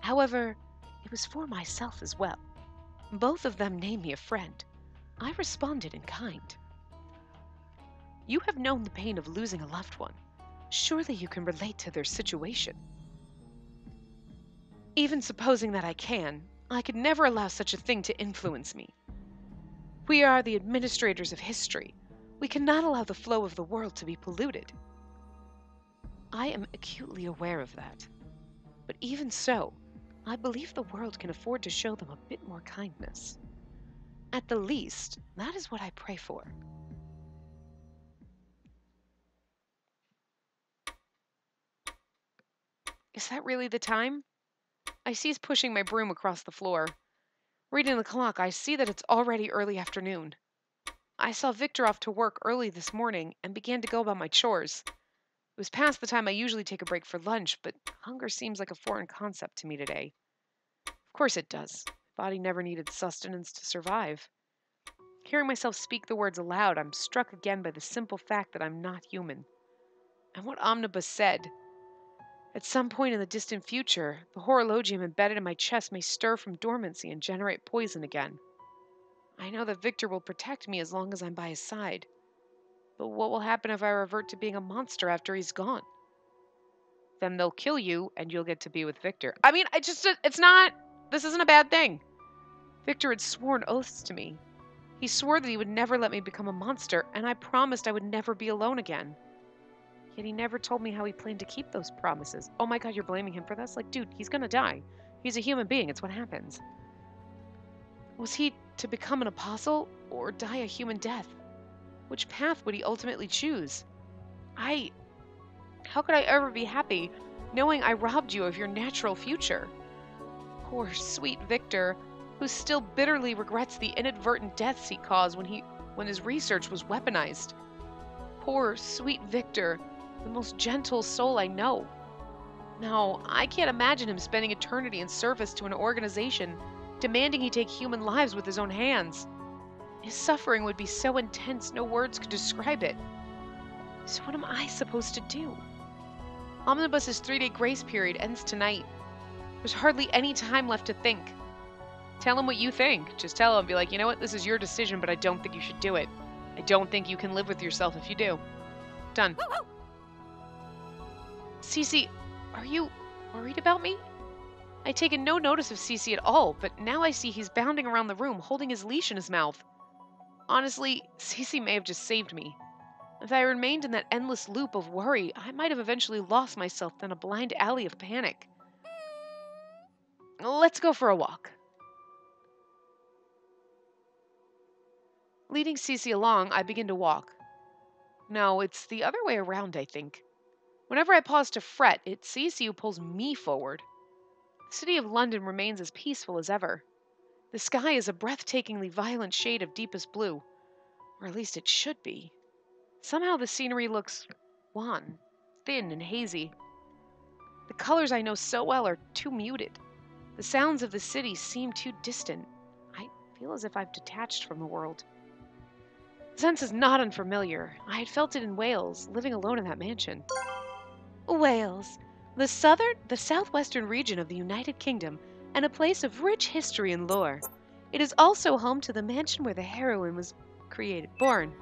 However, it was for myself as well. Both of them named me a friend. I responded in kind. You have known the pain of losing a loved one. Surely you can relate to their situation. Even supposing that I can, I could never allow such a thing to influence me. We are the administrators of history. We cannot allow the flow of the world to be polluted. I am acutely aware of that. But even so, I believe the world can afford to show them a bit more kindness. At the least, that is what I pray for. Is that really the time? I cease pushing my broom across the floor. Reading the clock, I see that it's already early afternoon. I saw Victor off to work early this morning and began to go about my chores. It was past the time I usually take a break for lunch, but hunger seems like a foreign concept to me today. Of course it does. My body never needed sustenance to survive. Hearing myself speak the words aloud, I'm struck again by the simple fact that I'm not human. And what Omnibus said. At some point in the distant future, the horologium embedded in my chest may stir from dormancy and generate poison again. I know that Victor will protect me as long as I'm by his side. But what will happen if I revert to being a monster after he's gone? Then they'll kill you and you'll get to be with Victor. I mean, this isn't a bad thing. Victor had sworn oaths to me. He swore that he would never let me become a monster, and I promised I would never be alone again. Yet he never told me how he planned to keep those promises. Oh my god, you're blaming him for this? Like, dude, he's gonna die. He's a human being, it's what happens. Was he to become an apostle, or die a human death? Which path would he ultimately choose? How could I ever be happy, knowing I robbed you of your natural future? Poor, sweet Victor, who still bitterly regrets the inadvertent deaths he caused when his research was weaponized. Poor, sweet Victor, the most gentle soul I know. Now, I can't imagine him spending eternity in service to an organization demanding he take human lives with his own hands. His suffering would be so intense no words could describe it. So what am I supposed to do? Omnibus's 3-day grace period ends tonight. There's hardly any time left to think. Tell him what you think. Just tell him, be like, you know what, this is your decision, but I don't think you should do it. I don't think you can live with yourself if you do. Done. Cece, are you worried about me? I'd taken no notice of Cece at all, but now I see he's bounding around the room, holding his leash in his mouth. Honestly, Cece may have just saved me. If I remained in that endless loop of worry, I might have eventually lost myself in a blind alley of panic. Let's go for a walk. Leading Cece along, I begin to walk. No, it's the other way around, I think. Whenever I pause to fret, it's Cece who pulls me forward. The city of London remains as peaceful as ever. The sky is a breathtakingly violent shade of deepest blue, or at least it should be. Somehow the scenery looks wan, thin, and hazy. The colors I know so well are too muted. The sounds of the city seem too distant. I feel as if I've detached from the world. The sense is not unfamiliar. I had felt it in Wales, living alone in that mansion. Wales, the southwestern region of the United Kingdom, and a place of rich history and lore. It is also home to the mansion where the heroine was born.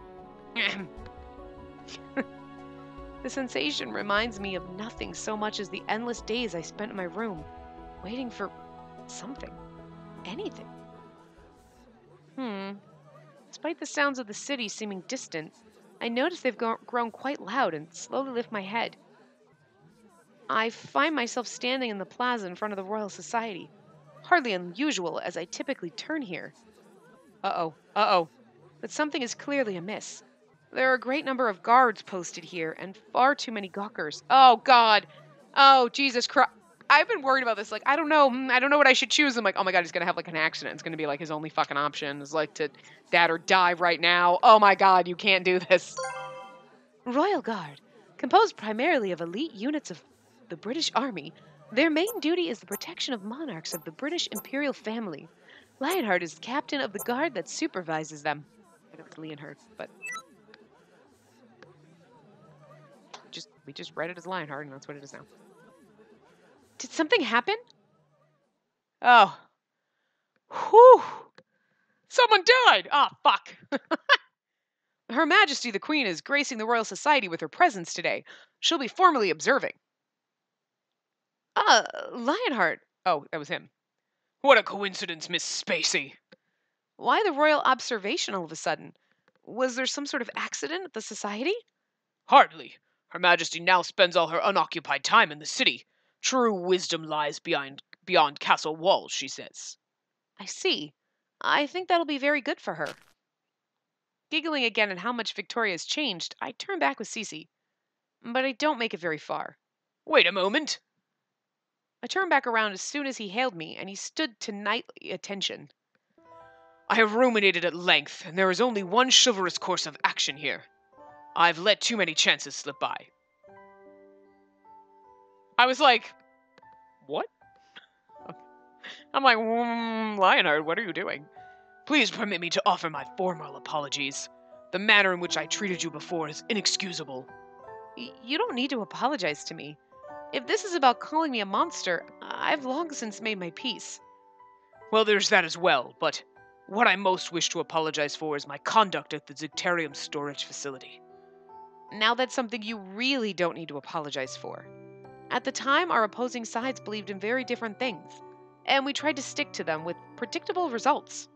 The sensation reminds me of nothing so much as the endless days I spent in my room, waiting for something, anything. Despite the sounds of the city seeming distant, I notice they've grown quite loud and slowly lift my head. I find myself standing in the plaza in front of the Royal Society, hardly unusual as I typically turn here. Uh-oh. But something is clearly amiss. There are a great number of guards posted here, and far too many gawkers. Oh, God. Oh, Jesus Christ. I've been worried about this. Like, I don't know. I don't know what I should choose. I'm like, oh my God, he's going to have like an accident. It's going to be like his only fucking option is like to that or die right now. Oh my God, you can't do this. Royal Guard, composed primarily of elite units of the British Army, their main duty is the protection of monarchs of the British imperial family. Lionheart is captain of the guard that supervises them. I know it's Leonhard, but we just read it as Lionheart, and that's what it is now. Did something happen? Oh. Whew. Someone died! Ah, fuck. Her Majesty the Queen is gracing the Royal Society with her presence today. She'll be formally observing. Lionheart. Oh, that was him. What a coincidence, Miss Spacey. Why the royal observation all of a sudden? Was there some sort of accident at the society? Hardly. Her Majesty now spends all her unoccupied time in the city. True wisdom lies beyond castle walls, she says. I see. I think that'll be very good for her. Giggling again at how much Victoria's changed, I turn back with Cece. But I don't make it very far. Wait a moment. I turned back around as soon as he hailed me, and he stood to knightly attention. I have ruminated at length, and there is only one chivalrous course of action here. I've let too many chances slip by. I was like, what? I'm like, Lionheart, what are you doing? Please permit me to offer my formal apologies. The manner in which I treated you before is inexcusable. You don't need to apologize to me. If this is about calling me a monster, I've long since made my peace. Well, there's that as well, but what I most wish to apologize for is my conduct at the Zicterium storage facility. Now that's something you really don't need to apologize for. At the time, our opposing sides believed in very different things, and we tried to stick to them with predictable results.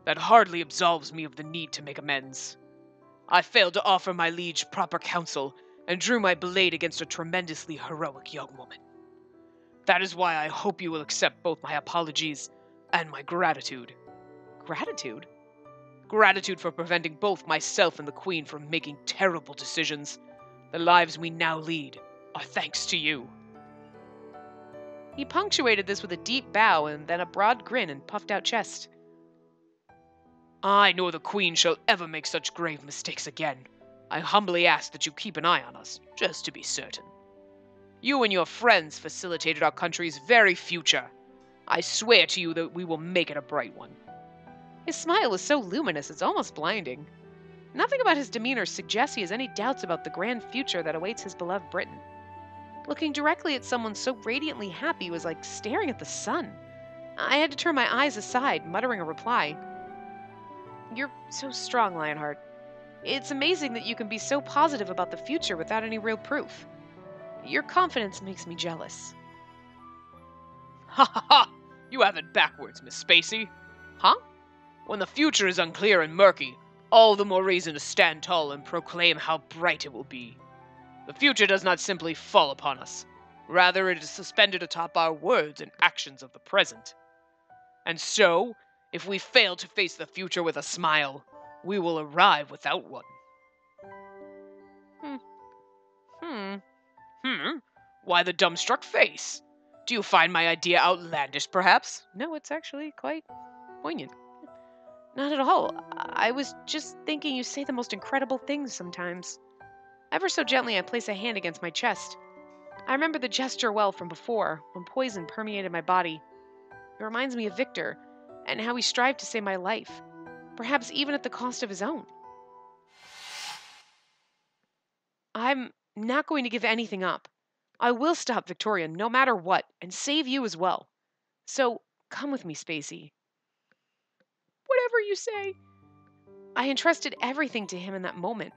That hardly absolves me of the need to make amends. I failed to offer my liege proper counsel and drew my blade against a tremendously heroic young woman. That is why I hope you will accept both my apologies and my gratitude. Gratitude? Gratitude for preventing both myself and the Queen from making terrible decisions. The lives we now lead are thanks to you. He punctuated this with a deep bow and then a broad grin and puffed out chest. I nor the Queen shall ever make such grave mistakes again. I humbly ask that you keep an eye on us, just to be certain. You and your friends facilitated our country's very future. I swear to you that we will make it a bright one. His smile was so luminous it's almost blinding. Nothing about his demeanor suggests he has any doubts about the grand future that awaits his beloved Britain. Looking directly at someone so radiantly happy was like staring at the sun. I had to turn my eyes aside, muttering a reply. You're so strong, Lionheart. It's amazing that you can be so positive about the future without any real proof. Your confidence makes me jealous. Ha ha ha! You have it backwards, Miss Spacey. Huh? When the future is unclear and murky, all the more reason to stand tall and proclaim how bright it will be. The future does not simply fall upon us. Rather, it is suspended atop our words and actions of the present. And so, if we fail to face the future with a smile, we will arrive without one. Why the dumbstruck face? Do you find my idea outlandish, perhaps? No, it's actually quite poignant. Not at all. I was just thinking you say the most incredible things sometimes. Ever so gently, I place a hand against my chest. I remember the gesture well from before, when poison permeated my body. It reminds me of Victor, and how he strived to save my life, perhaps even at the cost of his own. I'm not going to give anything up. I will stop Victoria no matter what, and save you as well. So, come with me, Spacey. Whatever you say. I entrusted everything to him in that moment.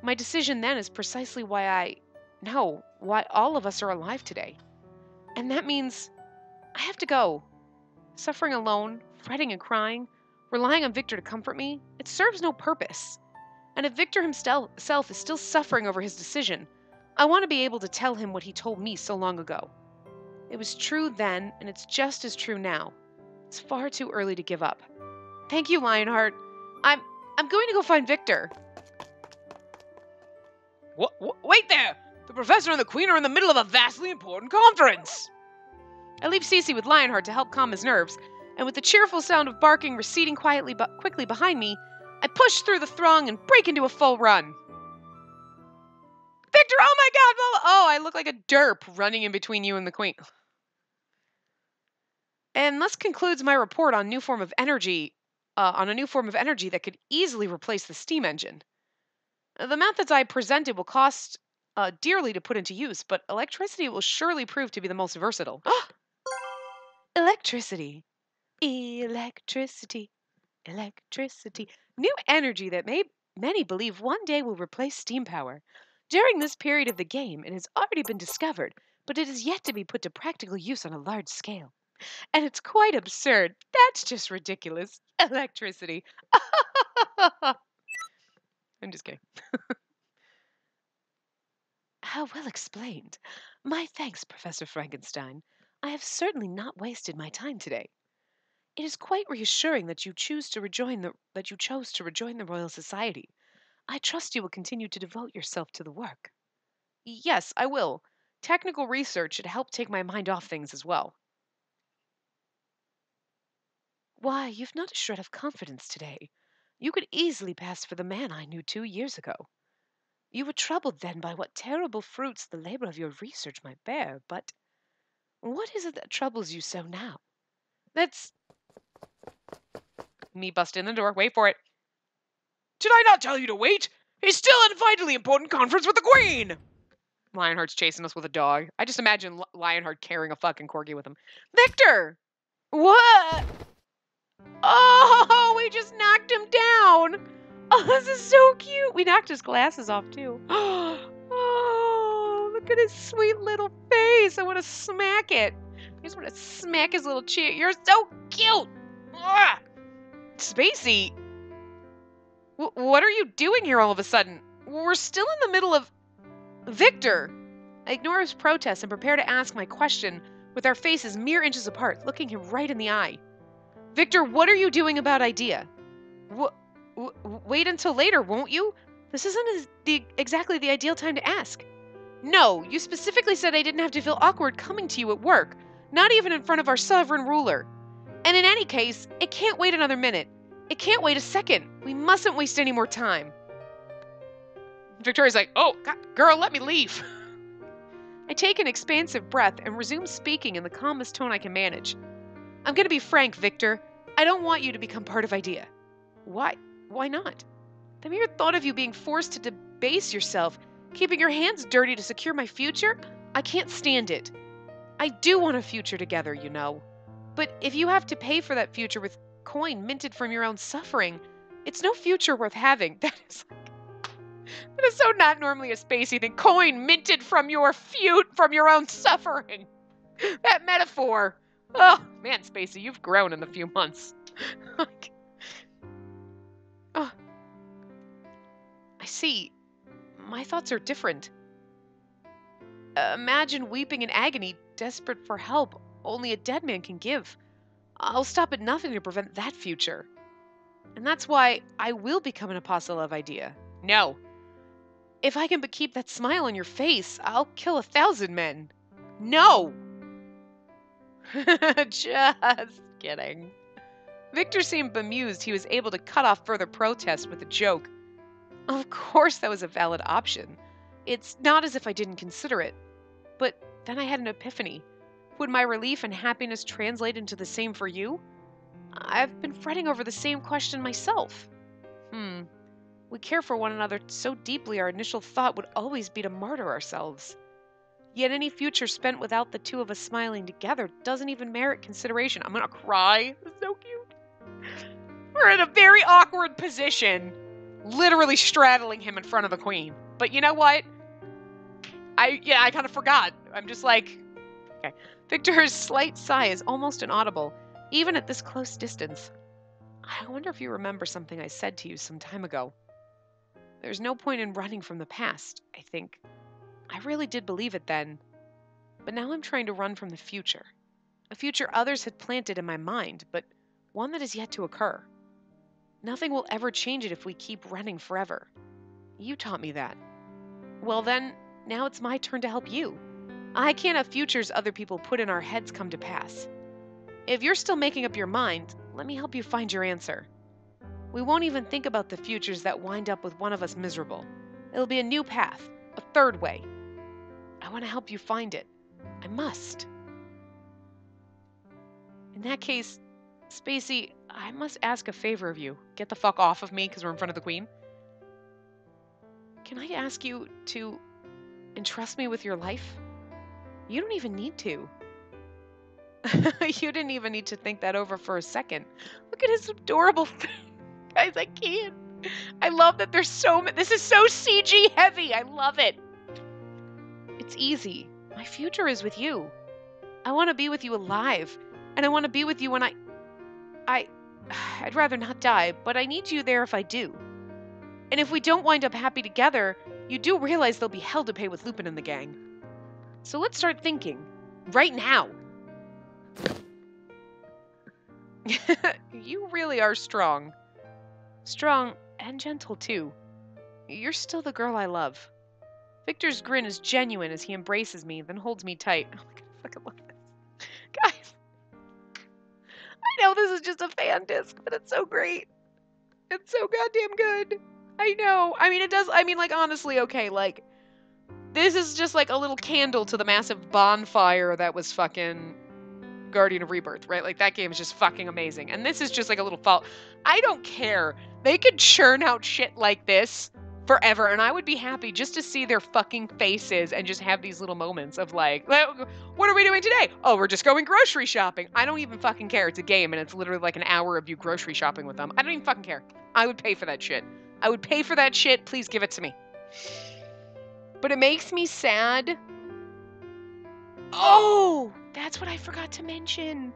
My decision then is precisely why all of us are alive today. And that means I have to go. Suffering alone, fretting and crying, relying on Victor to comfort me, it serves no purpose. And if Victor himself is still suffering over his decision, I want to be able to tell him what he told me so long ago. It was true then, and it's just as true now. It's far too early to give up. Thank you, Lionheart. I'm going to go find Victor. What? Wait there! The professor and the queen are in the middle of a vastly important conference! I leave Spacey with Lionheart to help calm his nerves, and with the cheerful sound of barking receding quickly behind me, I push through the throng and break into a full run. Victor, oh my god! Oh, I look like a derp running in between you and the queen. And thus concludes my report on a new form of energy that could easily replace the steam engine. The methods I presented will cost dearly to put into use, but electricity will surely prove to be the most versatile. Electricity. Electricity. Electricity. New energy that many believe one day will replace steam power. During this period of the game, it has already been discovered, but it is yet to be put to practical use on a large scale. And it's quite absurd. That's just ridiculous. Electricity. I'm just kidding. How well explained. My thanks, Professor Frankenstein. I have certainly not wasted my time today. It is quite reassuring that you chose to rejoin the Royal Society. I trust you will continue to devote yourself to the work. Yes, I will. Technical research should help take my mind off things as well. Why, you've not a shred of confidence today. You could easily pass for the man I knew 2 years ago. You were troubled then by what terrible fruits the labor of your research might bear, but what is it that troubles you so now? That's me bust in the door. Wait for it. Did I not tell you to wait? He's still at a vitally important conference with the Queen! Lionheart's chasing us with a dog. I just imagine Lionheart carrying a fucking corgi with him. Victor! What? Oh, we just knocked him down. Oh, this is so cute. We knocked his glasses off, too. Oh, look at his sweet little face. I want to smack it. I just want to smack his little cheek. You're so cute. Ugh. Spacey, what are you doing here all of a sudden? We're still in the middle of... Victor! I ignore his protest and prepare to ask my question with our faces mere inches apart, looking him right in the eye. Victor, what are you doing about idea? Wait until later, won't you? This isn't exactly the ideal time to ask. No, you specifically said I didn't have to feel awkward coming to you at work, not even in front of our sovereign ruler. And in any case, it can't wait another minute. It can't wait a second. We mustn't waste any more time. Victoria's like, oh, God, girl, let me leave. I take an expansive breath and resume speaking in the calmest tone I can manage. I'm going to be frank, Victor. I don't want you to become part of IDEA. Why? Why not? The mere thought of you being forced to debase yourself, keeping your hands dirty to secure my future, I can't stand it. I do want a future together, you know. But if you have to pay for that future with coin minted from your own suffering, it's no future worth having. That is so not normally a Spacey thing. Coin minted from your own suffering. That metaphor. Oh, man, Spacey, you've grown in the few months. Oh, I see. My thoughts are different. Imagine weeping in agony, desperate for help only a dead man can give. I'll stop at nothing to prevent that future. And that's why I will become an apostle of idea. No. If I can but keep that smile on your face, I'll kill 1,000 men. No! Just kidding. Victor seemed bemused he was able to cut off further protest with a joke. Of course that was a valid option. It's not as if I didn't consider it. But then I had an epiphany. Would my relief and happiness translate into the same for you? I've been fretting over the same question myself. We care for one another so deeply our initial thought would always be to martyr ourselves. Yet any future spent without the two of us smiling together doesn't even merit consideration. I'm gonna cry. It's so cute. We're in a very awkward position, literally straddling him in front of the queen. But you know what? I kind of forgot. I'm just like, okay. Victor's slight sigh is almost inaudible, even at this close distance. I wonder if you remember something I said to you some time ago. There's no point in running from the past, I think. I really did believe it then. But now I'm trying to run from the future. A future others had planted in my mind, but one that is yet to occur. Nothing will ever change it if we keep running forever. You taught me that. Well then, now it's my turn to help you. I can't have futures other people put in our heads come to pass. If you're still making up your mind, let me help you find your answer. We won't even think about the futures that wind up with one of us miserable. It'll be a new path, a third way. I want to help you find it. I must. In that case, Spacey, I must ask a favor of you. Get the fuck off of me because we're in front of the queen. Can I ask you to entrust me with your life? You don't even need to. You didn't even need to think that over for a second. Look at his adorable face. Guys, I can't. I love that there's so many. This is so CG heavy. I love it. It's easy. My future is with you. I want to be with you alive. And I want to be with you when I'd rather not die, but I need you there if I do. And if we don't wind up happy together, you do realize there'll be hell to pay with Lupin and the gang. So let's start thinking. Right now. You really are strong. Strong and gentle, too. You're still the girl I love. Victor's grin is genuine as he embraces me, then holds me tight. Oh my god, I fucking love this. Guys, I know this is just a fan disc, but it's so great. It's so goddamn good. I know. I mean, it does. I mean, like, honestly, okay, like, this is just like a little candle to the massive bonfire that was fucking Guardian of Rebirth, right? Like, that game is just fucking amazing. And this is just like a little fall. I don't care. They could churn out shit like this forever, and I would be happy just to see their fucking faces and just have these little moments of like, what are we doing today? Oh, we're just going grocery shopping. I don't even fucking care. It's a game, and it's literally like an hour of you grocery shopping with them. I don't even fucking care. I would pay for that shit. I would pay for that shit. Please give it to me. But it makes me sad. Oh, that's what I forgot to mention.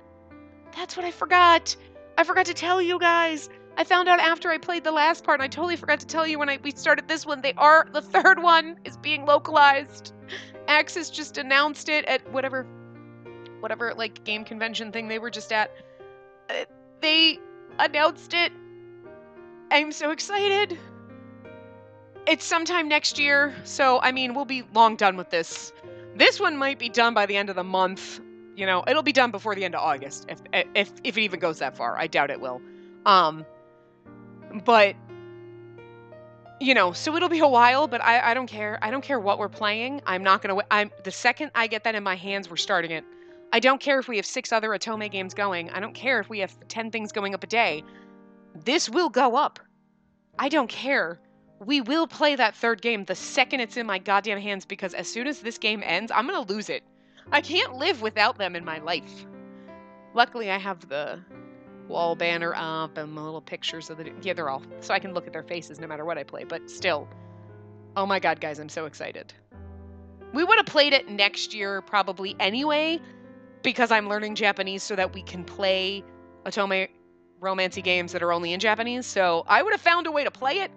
That's what I forgot. I forgot to tell you guys. I found out after I played the last part, and I totally forgot to tell you when we started this one. The third one is being localized. Axis just announced it at whatever like game convention thing they were just at. They announced it. I'm so excited. It's sometime next year, so I mean, we'll be long done with this. This one might be done by the end of the month. You know, it'll be done before the end of August, if it even goes that far. I doubt it will. But you know, so it'll be a while, but I don't care. I don't care what we're playing. I'm not gonna. The second I get that in my hands, we're starting it. I don't care if we have 6 other Otome games going. I don't care if we have 10 things going up a day. This will go up. I don't care. We will play that third game the second it's in my goddamn hands, because as soon as this game ends, I'm gonna lose it. I can't live without them in my life. Luckily, I have the wall banner up and the little pictures of yeah, they're all, so I can look at their faces no matter what I play, but still. Oh my god, guys, I'm so excited. We would have played it next year probably anyway, because I'm learning Japanese so that we can play Otome romancy games that are only in Japanese, so I would have found a way to play it.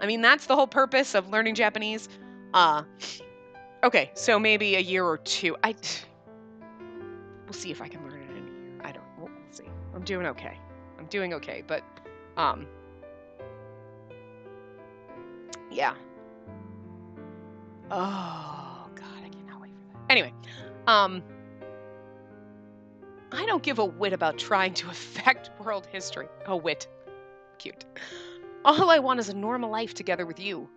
I mean, that's the whole purpose of learning Japanese. Okay, so maybe a year or two. We'll see if I can learn it in a year. We'll see. I'm doing okay. But, yeah. Oh, God, I cannot wait for that. Anyway, I don't give a whit about trying to affect world history. A whit. Cute. All I want is a normal life together with you.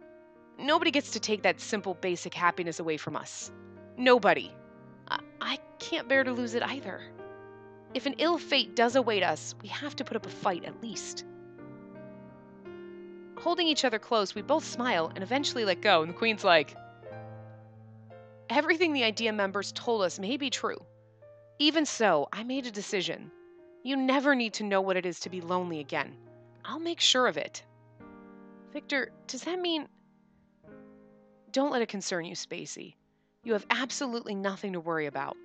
Nobody gets to take that simple, basic happiness away from us. Nobody. I can't bear to lose it either. If an ill fate does await us, we have to put up a fight at least. Holding each other close, we both smile and eventually let go, and the Queen's like, everything the IDEA members told us may be true. Even so, I made a decision. You never need to know what it is to be lonely again. I'll make sure of it. Victor, does that mean... Don't let it concern you, Spacey. You have absolutely nothing to worry about.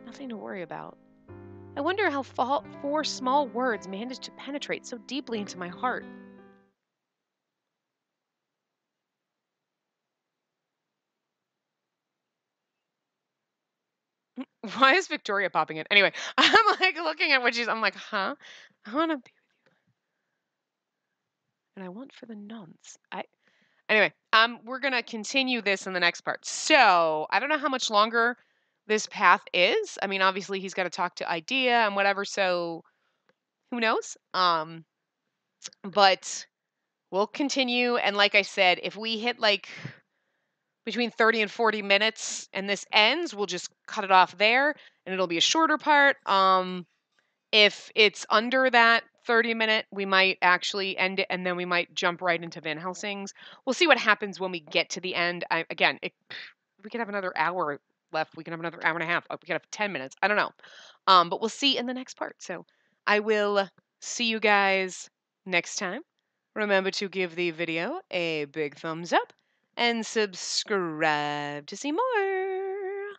Nothing to worry about. I wonder how 4 small words managed to penetrate so deeply into my heart. Why is Victoria popping in? Anyway, I'm like looking at what I'm like, huh? I want to be with you. And I want for the nuns. Anyway, we're gonna continue this in the next part. So I don't know how much longer this path is. I mean, obviously he's got to talk to Idea and whatever, so who knows? But we'll continue. And like I said, if we hit like between 30 and 40 minutes and this ends, we'll just cut it off there and it'll be a shorter part. If it's under that 30-minute, we might actually end it and then we might jump right into Van Helsing's. We'll see what happens when we get to the end. We could have another hour left. We can have another hour and a half. We could have 10 minutes. I don't know. But we'll see in the next part. So I will see you guys next time. Remember to give the video a big thumbs up and subscribe to see more.